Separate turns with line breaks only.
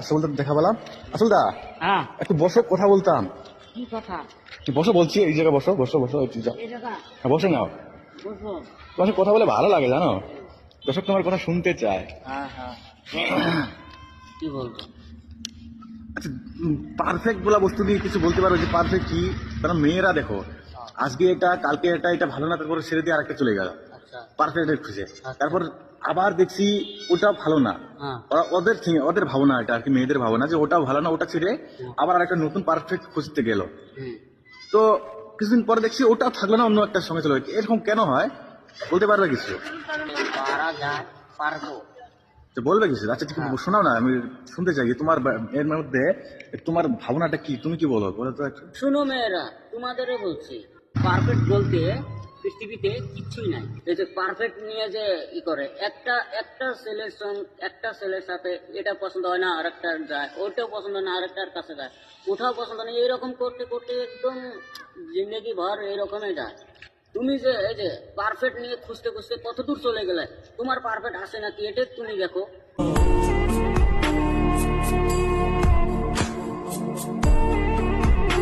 আসলদা দেখা পেলাম। আসলদা
হ্যাঁ,
একটু বসো, কথা বলতাম।
কি কথা?
কি বসো বলছি, এই জায়গায় বসো বসো বসো, একটু যাও।
এই জায়গা
হ্যাঁ, বসে নাও।
বসবো।
তোমার সাথে কথা বলে ভালো লাগে জানো, দর্শক তোমার কথা শুনতে চায়।
হ্যাঁ হ্যাঁ, কি বলবো?
আচ্ছা, পারফেক্ট বলা বস্তু দিয়ে কিছু বলতে পারো যে পারফেক্ট কি? কারণ মেয়েরা দেখো, আজকে এটা কালকে এটা ভালো না, তারপরে ছেড়ে দিয়ে আরেকটা চলে গেল
আচ্ছা
পারফেক্টের খুঁজে। তারপর আবার দেখছি ওটা ভালো না,
হ্যাঁ,
ওদের ভাবনা এটা আর কি, মেয়েদের ভাবনা যে ওটাও ভালো না, ওটা ছেড়ে আবার আরেকটা নতুন পারফেক্ট খুঁজতে গেল।
হুম।
তো কিছুদিন পরে দেখছি ওটাও থাকলো না, অন্য একটা সঙ্গে চলে গেছে। এরকম কেন হয় বলতে পারবে কিছু?
পারা যায়, পারবো।
তো বলবে কিছু? আচ্ছা ঠিক আছে, শোনাও না, আমি শুনতে চাই যে তোমার এর মধ্যে তোমার ভাবনাটা কি, তুমি কি বলো বলো তো একটু।
শুনো মেয়েরা, তোমাদেরও বলছি, পারফেক্ট বলতে পৃথিবীতে কিচ্ছুই নাই। এই যে পারফেক্ট নিয়ে যে ই করে, একটা একটা ছেলের একটা ছেলের সাথে এটা পছন্দ হয় না, আরেকটা যায়, ওটাও পছন্দ হয় না, আরেকটার কাছে যায়, ওটাও পছন্দ নেই, এইরকম করতে করতে একদম জিন্দগি ভর এইরকমই যায়। তুমি যে এই যে পারফেক্ট নিয়ে খুঁজতে খুঁজতে কত দূর চলে গেলে, তোমার পারফেক্ট আসে নাকি এটা তুমি দেখো।